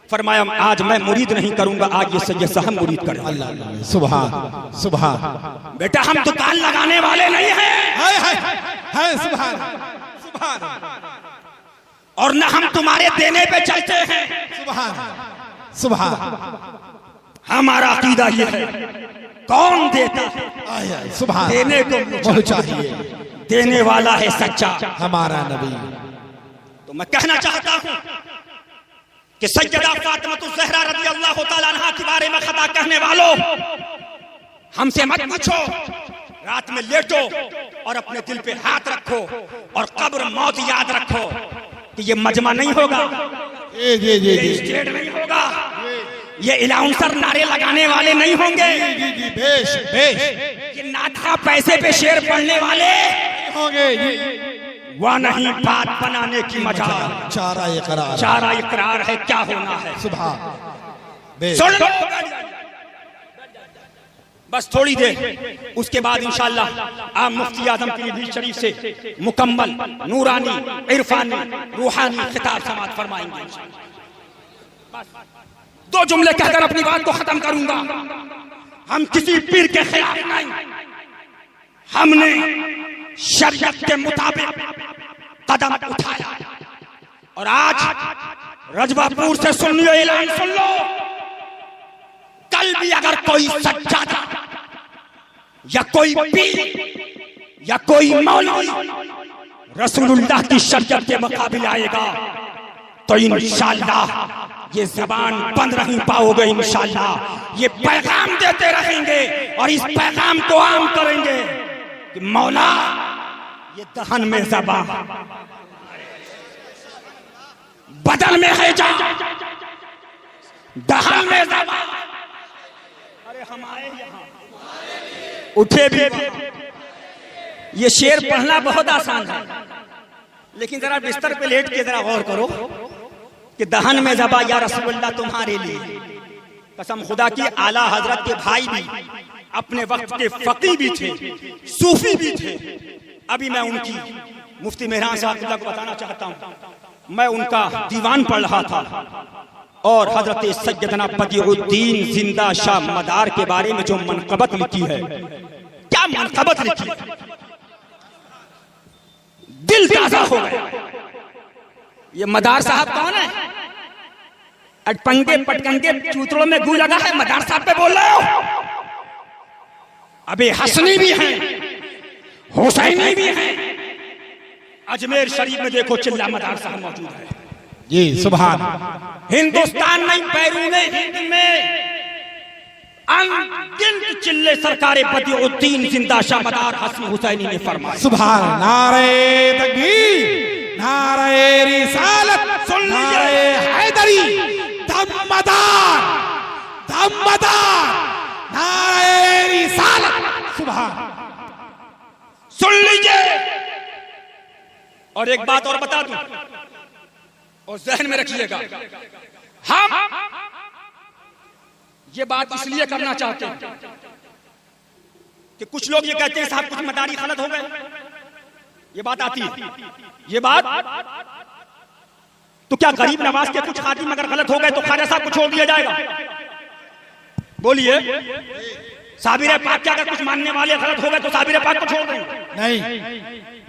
फरमाया आज मैं मुरीद नहीं करूंगा, आज ये सैयद साहब मुरीद करें। अल्लाह सुभान सुभान। बेटा हम दुकान लगाने वाले नहीं हैं, सुभान सुभान। और न हम तुम्हारे देने पे चलते हैं। सुभान सुभान। हमारा अकीदा ये है, कौन देता है सुभान, देने को चाहिए, देने वाला है सच्चा हमारा नबी। तो मैं कहना चाहता हूं कि सैयदा फातिमा ज़हरा रज़ी अल्लाह तआला अन्हा के बारे में खता कहने वालों, हमसे मत पूछो। रात में लेटो और अपने दिल पे हाथ रखो और कब्र मौत याद रखो कि ये मजमा नहीं होगा, ये स्टेज नहीं होगा, ये अनाउंसर नारे लगाने वाले नहीं होंगे, बेश बेश, ये नाथा पैसे पे शेर पढ़ने वाले होंगे। वह नहीं बात बनाने की मजा, चारा इकरार, चारा इकरार है क्या होना है। सुभान। सुन लो, बस थोड़ी देर, उसके बाद इंशाअल्लाह आप मुफ्ती आजम की भी शरीफ से मुकम्मल नूरानी इरफानी रूहानी खिताब समाअत फरमाएंगे। दो जुमले कहकर अपनी बात को खत्म करूंगा। हम किसी पीर के खिलाफ नहीं, हमने शरीयत के मुताबिक कदम उठाया। और आज रजबापुर से सुन लो, ऐलान सुन लो, कल भी अगर कोई सज्जादा या कोई पीर या कोई मौलवी रसूलुल्लाह की शरीयत के मुकाबिले आएगा तो इंशाअल्लाह ये जबान बंद नहीं पाओगे। इंशाअल्लाह ये पैगाम देते रहेंगे और इस पैगाम को आम करेंगे कि मौला ये दहन में ज़बान, बदन में है जान, दहन में ज़बान। अरे हम आए यहाँ, उठे भी। ये शेर पढ़ना बहुत आसान है, लेकिन जरा बिस्तर पे लेट के जरा गौर करो कि दहन में ज़बा या रसूलुल्लाह तुम्हारे लिए। कसम खुदा की, आला हजरत के भाई भी अपने वक्त के फकीह भी थे, सूफी भी थे। अभी मैं उनकी मुफ्ती मेहरान साहब को बताना चाहता हूँ, मैं उनका दीवान पढ़ रहा था और हजरत सैयदना बदिउद्दीन जिंदा शाह मदार के बारे में जो मनकबत लिखी है, क्या मनकबत लिखी है, दिल ताजा हो गया। ये मदार साहब कौन है? अटपंगे पटकंगे चूतड़ों में गू लगा है, मदार साहब पे बोल रहे हो? अबे हसनी भी हैं, हुसैनी भी हैं। अजमेर शरीफ में देखो चिल्ला मदार साहब मौजूद है। जी सुभान। हिंदुस्तान नहीं, बैरून हिंद में अनगिनत चिल्ले सरकारे बदिउद्दीन जिंदा शाह मदार हसन हुसैनी ने फरमाया। सुभान। नारे तकबीर, नारे रिसालत, नारे हैदरी, दमदार दमदार, नारे रिसालत। सुभान। सुन लीजिए, और एक बात और बता दूं और जहन में रखिएगा, हम ये बात इसलिए करना चाहते हैं कि कुछ लोग ये कहते हैं साहब कुछ मदारी गलत हो गए, ये बात आती है, ये बात तो क्या गरीब नवाज के कुछ खातिम अगर गलत हो गए तो ख्वाजा साहब को छोड़ दिया जाएगा? बोलिए। साबिर पाक के अगर कुछ मानने वाले गलत हो गए तो साबिर पाक को छोड़ देंगे? नहीं।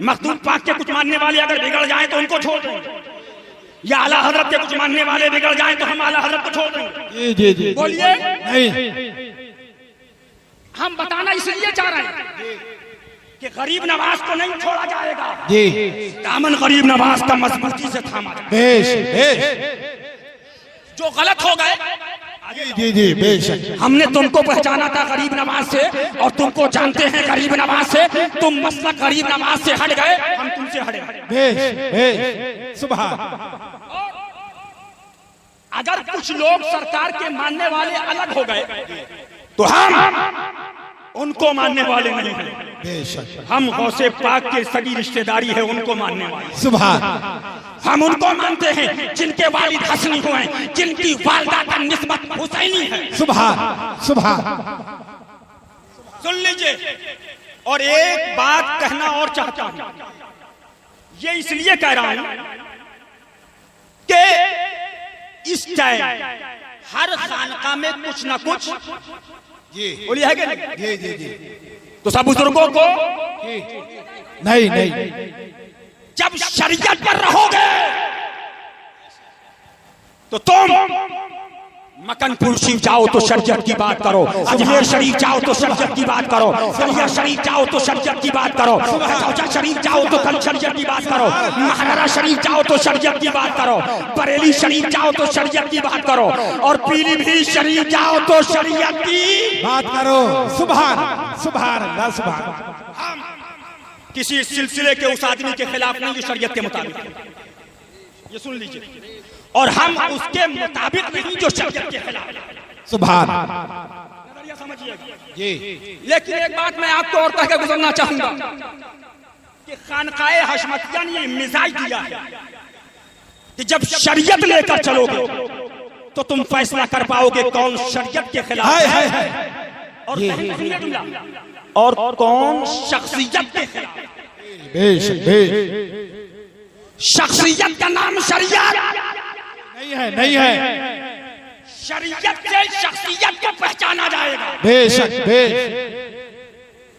मखदूम पाक के कुछ मानने वाले अगर बिगड़ जाएं तो उनको छोड़ देंगे? या आला हजरत के कुछ मानने वाले बिगड़ जाएं तो हम आला हजरत को छोड़ देंगे? जी जी। बोलिए। नहीं। हम बताना इसलिए चाह रहे हैं कि गरीब नवाज को नहीं छोड़ा जाएगा। जी। दामन गरीब नवाज का मजबूती से थामा जाएगा। बेश बेश। जो गलत हो गए जी जी बेशक। हमने तुमको पहचाना था गरीब नवाज से और तुमको जानते हैं गरीब नवाज से। तुम मसला गरीब नवाज से हट गए, हम तुमसे हट गए। बेश सुभान। अगर कुछ लोग सरकार के मानने वाले अलग हो गए तो हम उनको मानने वाले नहीं हैं। बेशक। हम गौसे पाक के सगी रिश्तेदारी है उनको मानने वाले। सुभान। हम उनको मानते हैं जिनके वालिद हसनी हुए हैं, जिनकी वालिदा का निस्बत हुसैनी है। सुभान सुभान। सुन लीजिए, और एक बात कहना और चाहता हूं, ये इसलिए कह रहा हूं कि इस टाइम हर खानका में कुछ ना कुछ बोलिए है कि नहीं? जी जी जी। तो सब बुजुर्गों को नहीं नहीं, जब शरीयत पर रहोगे तो तुम मकनपुर शरीफ जाओ तो शरीयत की बात करो, अजमेर शरीफ जाओ तो शरीयत की बात करो, सरिया शरीफ जाओ तो शरीयत की बात करो, चौचा शरीफ जाओ तो कल शरीयत की बात करो, महाराणा शरीफ जाओ तो शरीयत की बात करो, बरेली शरीफ जाओ तो शरीयत की बात करो, और पीलीभीत शरीफ जाओ तो शरीयत की बात करो। सुभान सुभान अल्लाह सुभान। किसी सिलसिले के उस आदमी के खिलाफ नहीं जो शरीयत के मुताबिक है, ये सुन लीजिए, और हम उसके मुताबिक नहीं जो शरीयत के खिलाफ है। सुभान। समझिए जी। लेकिन एक बात मैं आपको और कह के गुजरना चाहूंगा कि खानकाए हशमतिया ने ये मिजाज दिया है कि जब शरीयत लेकर चलोगे तो तुम फैसला कर पाओगे कौन शरीयत के खिलाफ है और कौन शख्सियत के खिलाफ। बेशक बेश। शख्सियत का नाम शरीयत नहीं है, नहीं है। शरीयत से शख्सियत को पहचाना जाएगा। बेशक बेश।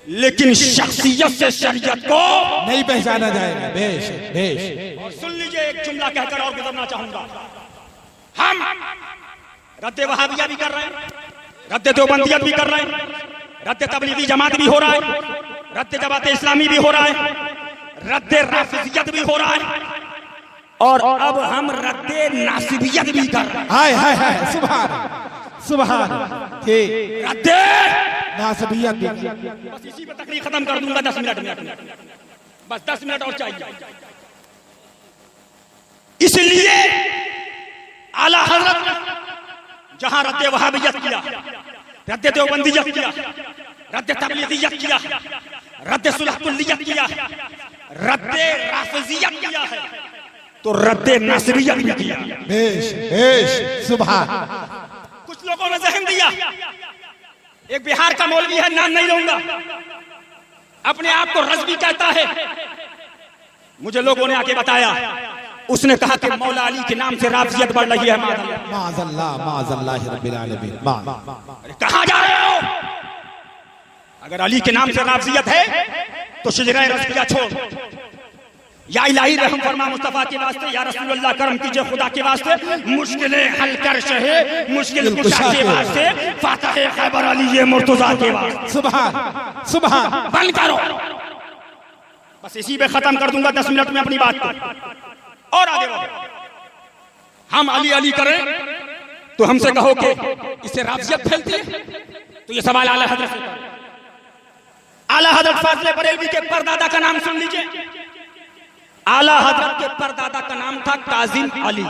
लेकिन शख्सियत से शरीयत को नहीं पहचाना जाएगा। बेशक बेश। और सुन लीजिए, एक जुमला कहकर और गुजरना चाहूंगा। हम रद्द वहाबिया भी कर रहे हैं, रद्द देवबंदियत भी कर रहे हैं, रद्द तबलीगी जमात भी हो रहा है, रद्द जमात इस्लामी भी हो रहा है, रद्द राफिजियत भी हो रहा है, और अब हम रद्द नासिबियत भी कर रहे हैं। हाय हाय हाय। सुभान सुभान। ठीक। रद्द नासबियत भी। बस इसी पे तकरीर खत्म कर दूंगा 10 मिनट में, बस 10 मिनट और चाहिए। इसलिए आला हजरत ने जहां रद्द वहाबियत किया, रद्द देवबंदियत किया, रद्द तबलीगियत किया, रद्द सुलहकुल्लियत किया, रद्द राफिजियत किया है, तो रद्द नासिरियत भी किया। बेश बेश। सुभान। कुछ लोगों ने जहन दिया, एक बिहार का मौलवी है, नाम नहीं लूंगा, अपने आप को रज़वी कहता है। मुझे लोगों ने आके बताया, उसने कहा कि मौला अली के नाम से राफिजियत बढ़ रही है। माज़अल्लाह माज़अल्लाह रब्बिल आलमीन। कहां जा रहे हो? अगर अली के नाम से राफिजियत है तो शजरा रज़विया छोड़, या इलाही रहम फरमा मुस्तफा के वास्ते, या रसूलुल्लाह करम कीजिए खुदा के वास्ते, मुश्किलें हल कर शहे मुश्किल कुशा के वास्ते, फातह खैबर अली ये मुर्तजा के वास्ते। सुभान सुभान। बंद करो, बस इसी पे खत्म कर दूंगा 10 मिनट में अपनी बात को, और आगे बढ़ो। हम अली अली करें तो हमसे कहो कि इससे राफिजियत फैलती है, तो ये सवाल आला हजरत से करो। आला हजरत फाज़िल बरेलवी के परदादा का नाम सुन लीजिए। आला हजरत के परदादा का नाम था काजिम अली।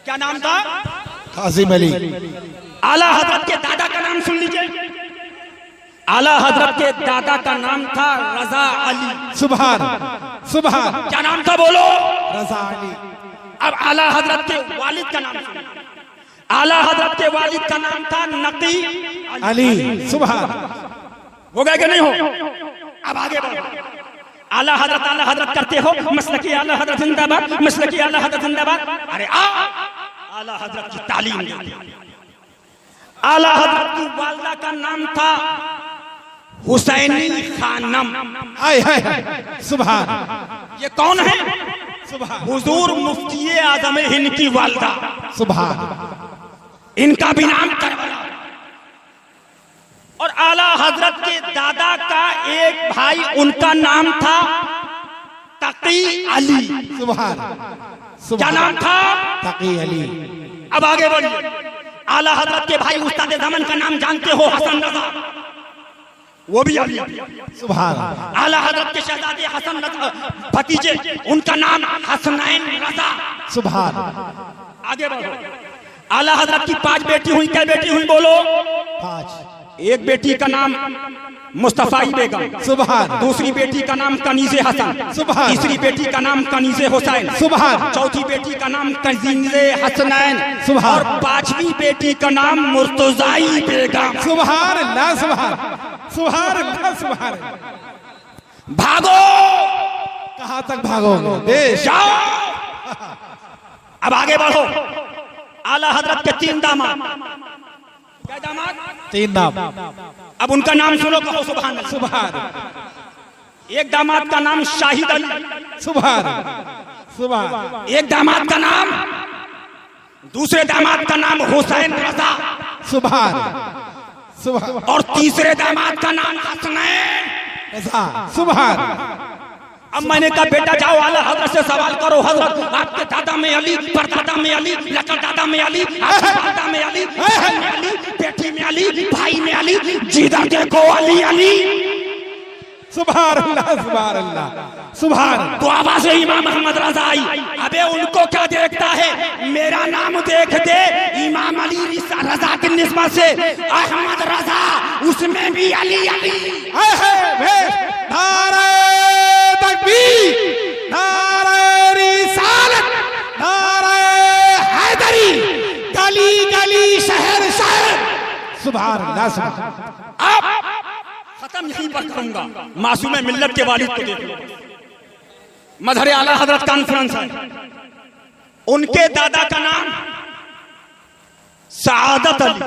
क्या नाम था? काजिम अली। आला हजरत के दादा का नाम सुन लीजिए। आला हजरत के दादा का नाम था रजा अली। सुभान सुभान। क्या नाम था बोलो? रजा अली। अब आला हजरत के वालिद का नाम सुनिए। आला हजरत के वालिद का नाम था नकी अली। सुभान। हो गए कि नहीं हो? अब आगे बढ़ो। आला हजरत करते हो, मसलकी आला हजरत जिंदाबाद, मसलकी आला हजरत जिंदाबाद। अरे आला हजरत की तालीम देते। आला हजरत की वालिदा का नाम था हुसैनी खानम। हाय हाय हाय। सुभान। ये कौन है? सुभान। हुजूर मुफ्ती आजम हिंद की वालिदा। सुभान। इनका भी नाम करबला। और आला हजरत के दादा का एक भाई, उनका नाम था तकी अली। सुभान। क्या नाम था? तकी अली। अब आगे बढ़िए। आला हजरत के भाई उस्ताद ज़मान का नाम जानते हो, हसन रजा, वो भी अली। सुभान अल्लाह। आला हजरत के शहजादे हसन रजा भतीजे, उनका नाम हसनैन रजा। सुभान। आगे बढ़ो। आला हजरत की 5 बेटी हुई, क्या बेटी हुई बोलो? 5। एक बेटी का नाम मुस्तफाई बेगम, सुभान। दूसरी बेटी का नाम कनीज़े हसन, सुभान। तीसरी बेटी का नाम कनीज़े हुसैन, सुभान। चौथी बेटी का नाम कनीज़े हसनैन, सुभान। और 5वीं बेटी का नाम मुर्तज़ाई बेगम। सुभान अल्लाह। सुभान सुभान अल्लाह। सुभान। भागो, कहाँ तक भागोगे? देश जाओ। अब आगे बढ़ो। आला हजरत के 3 दामाद, क्या दामाद? 3 नाम। अब उनका नाम सुनो, कहो सुभान अल्लाह। सुभान। एक दामाद का नाम शाहिद अली, सुभान। सुभान। एक दामाद का नाम, दूसरे दामाद का नाम हुसैन रजा, सुभान। सुभान। और तीसरे दामाद का नाम हसनैन रजा। सुभान। अब मैंने कहा बेटा जाओ आला हजरत से सवाल करो, हजरत आपके दादा में अली, परदादा में अली, लकर दादा में अली, आपके दादा में अली, बहन में अली, बेटी में अली, भाई में अली, जिधर देखो अली अली। सुभान अल्लाह। सुभान अल्लाह। सुभान। तो आवाज से इमाम अहमद रजा आई। अबे उनको क्या देखता है, मेरा नाम देख दे। इमाम अली रजा की निस्बत से अहमद रजा, उसमें भी अली अली। नारे तकबीर, नारे रिसालत, नारे हैदरी, गली गली शहर शहर। सुभान अल्लाह। सुभान। अब खत्म यहीं पर करूंगा। मासूम मिल्लत के वालिद को देखो, मजहर आला हजरत कॉन्फ्रेंस है, उनके दादा का नाम सआदत अली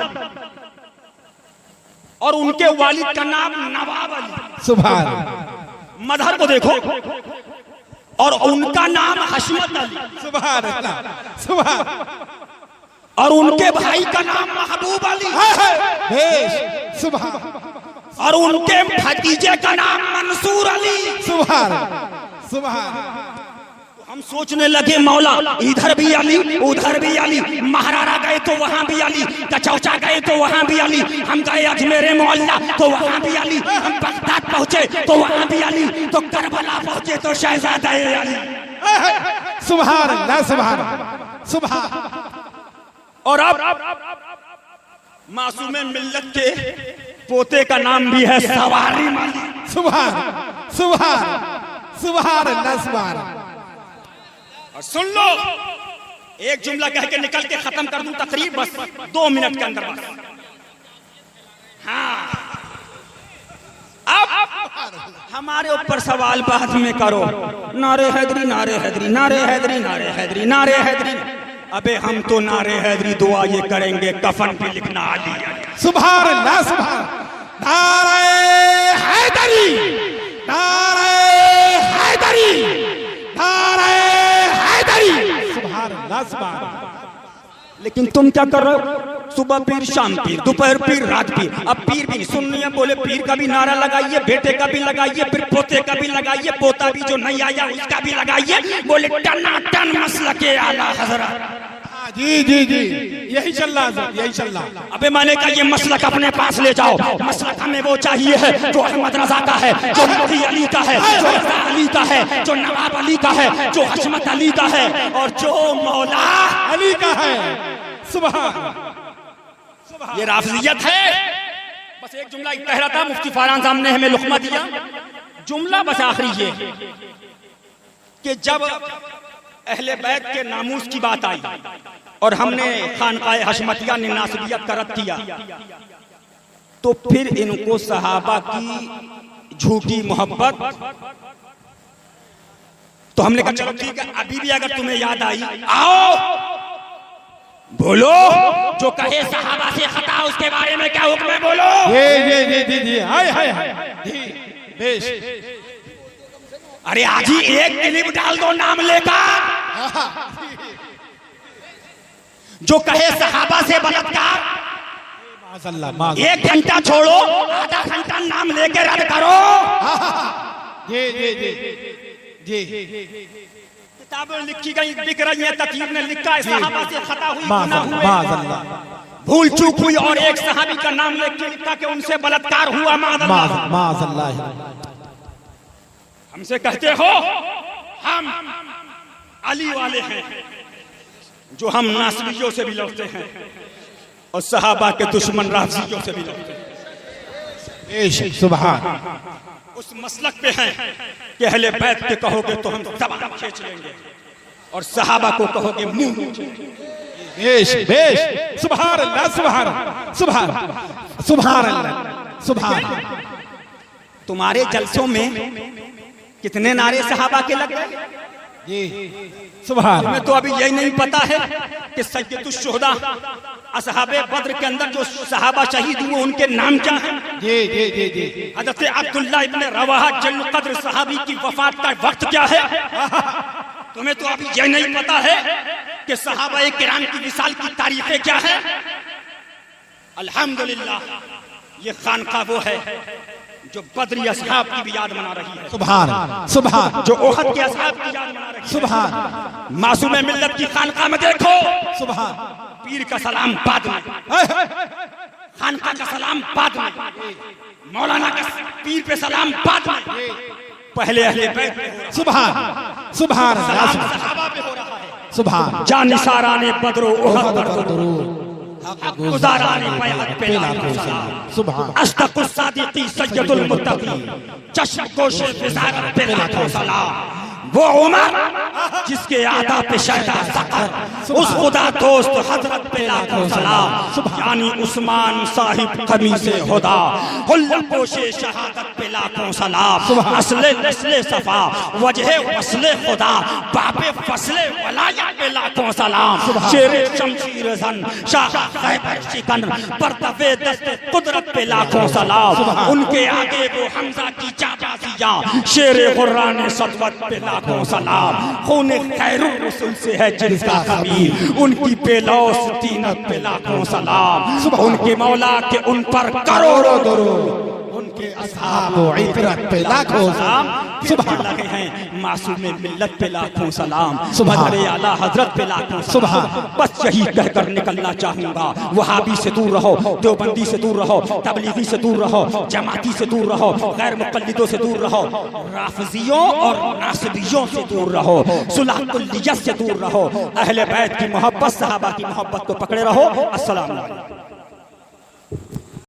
और उनके वालिद का नाम नवाब अली। सुभान। मजहर को देखो, और उनका नाम हशमत अली। सुभान अल्लाह। सुभान। और उनके भाई का नाम महबूब अली। सुभान। और उनके भतीजे का नाम मंसूर अली। सुभान। सुभान। हम सोचने लगे मौला इधर भी अली, उधर भी अली, महारारा गए तो वहां भी अली, कचौचा गए तो वहां भी अली, हम गए अजमेरे मोहल्ला तो वहां भी अली, हम बगदाद पहुंचे तो वहां भी अली, तो करबला पहुंचे तो शहजादा अली। सुभान अल्लाह। सुभान। सुभान। और अब मासूमे मिल्लत के पोते का नाम भी है सवारी अली। सुभान। सुभान। सुभान अल्लाह। सुभान। और सुन लो, एक जुमला कह के निकल के खत्म कर दूं तकरीर, बस 2 मिनट के अंदर बस। हाँ, अब हमारे ऊपर सवाल बाद में करो, नारे हैदरी, नारे हैदरी, नारे हैदरी, नारे हैदरी, नारे हैदरी। अबे हम तो नारे हैदरी दुआ ये करेंगे, कफन पे लिखना अली अली। सुभान अल्लाह। सुभान। नारे हैदरी, नारे हैदरी, नारे हैदरी। सुभान अल्लाह। सुभान। लेकिन तुम क्या कर रहे हो, सुबह पीर, शाम पीर, दोपहर पीर, रात पीर। अब पीर भी सुननी है, बोले पीर का भी नारा लगाइए, बेटे का भी लगाइए, फिर पोते का भी लगाइए, पोता भी जो नहीं आया उसका भी लगाइए। बोले टनाटन मसला के आला हजरत। जी जी जी, यही चल रहा है, यही चल रहा। अबे मैंने कहा ये मसलक अपने पास ले जाओ। मसलक हमें वो चाहिए है जो अहमद रजा का है, जो नबी अली का है, जो रजा अली का है, जो नवाब अली का है, जो हशमत अली का है, और जो मौला अली का है। सुभान। ये राफियत है। बस एक जुमला कह रहा था, मुफ्ती फरहान साहब ने हमें लुक़मा दिया। जुमला बस आखिरी ये कि जब अहले बैत के नामूस की बात आई और हमने खानकाए हशमतिया ने नासबियत का रद्द किया, तो फिर इनको सहाबा की झूठी मोहब्बत, तो हमने कहा चलो ठीक है, अभी भी अगर तुम्हें याद आई आओ बोलो, जो कहे सहाबा से खता उसके बारे में क्या हुक्म है बोलो। जी हाय हाय हाय जी बेश। अरे आज ही एक क्लिप डाल दो नाम लेकर, जो कहे सहाबा से बलात्कार। माज़अल्लाह। 1 घंटा छोड़ो, आधा घंटा नाम लेके रद्द करो। जी जी जी जी। किताबें लिखी गई, बिक रही हैं, तकीर ने लिखा है सहाबा से खता हुई गुनाह हुए। माज़अल्लाह भूल चूक हुई और एक सहाबी का नाम लेके लिखा कि उनसे बलात्कार हुआ, माज़अल्लाह। हमसे कहते हो हम अली वाले हैं, जो हम नासबियों से भी लड़ते हैं और सहाबा के दुश्मन राफजियों से भी लड़ते हैं। सुभान। उस मसलक पे हैं कि अहले बैत के कहोगे तो हम जबान खींच लेंगे और सहाबा को कहोगे मुंह बेश बेश। सुभान अल्लाह, सुभान सुभान सुभान अल्लाह, सुभान। तुम्हारे जलसों में कितने नारे सहाबा के लग गए? जी सुभान। तुम्हें तो अभी यही नहीं पता है कि सैयदुश शुहदा असहाबे बद्र के अंदर जो सहाबा शहीद हुए उनके नाम क्या हैं? जी जी जी जी। हज़रत अब्दुल्लाह इब्न रवाहा जल्ल कद्र सहाबी की वफात का वक्त क्या है? तुम्हें तो अभी यही नहीं पता है कि सहाबा किराम की विसाल की तारीखें क्या है? अल्हम्दुलिल्लाह, ये खानका वो है जो बदरी असहाब की भी याद मना रही है। सुभान सुभान। जो ओहद के असहाब की याद मना रही है। सुभान। मासूम मिल्लत की खानका में देखो, सुभान। पीर का सलाम बाद में, खानका का सलाम बाद में, मौलाना का पीर पे सलाम बाद में, पहले अहले बैत पे हो रहा है। सुभान सुभान सलाम सहाबा पे हो रहा है। सुभान। जानिसारा ने बदरो ओहद पर गुजाराने बैअत पे लाखों सलाम। सुभान। अस्तकुस सादिकी सय्यदुल मुत्तकी चश्म गोशे वज़ारत पे लाखों सलाम। वो उमर जिसके आदा पे शहदा सकर, उस खुदा दोस्त हजरत पे लाखों सलाम। यानी उस्मान साहिब कमीज़े हुदा, हुल्ला पोशे शहादत पे लाखों सलाम। असले नस्ले सफा वजह वस्ले खुदा, बाबे फसले वलाया पे लाखों सलाम। शेरे शमशीर जन शाह खैबर शिकन, परतवे दस्ते कुदरत पे लाखों सलाम। उनके आगे वो हमजा की जाबाजियां, शेरे गुर्राने सदवत पे लाखों सलाम। खून खैरुर रसूल से है जिनका खमीर, उनकी पेलौस तीनत पे लाखों सलाम। उनके मौला के उन पर करोड़ों दरूद, उनके असहाब व इतरत पे लाखों सलाम। सुभान लगे हैं मासूम मिल्लत पे लाखों सलाम। बदरे आला हजरत पे लाखों सलाम। बस यही कहकर निकलना चाहूंगा, वहाबी से दूर रहो, देवबंदी से दूर रहो, तबलीगी से दूर रहो, जमाती से दूर रहो, गैर मुक़ल्लिदों से दूर रहो, राफ़िज़ियों और नासिबियों से दूर रहो, सुलह कुल्लियत से दूर रहो, अहले बैत की मोहब्बत, सहाबा की मोहब्बत को पकड़े रहो। अस्सलाम वालेकुम।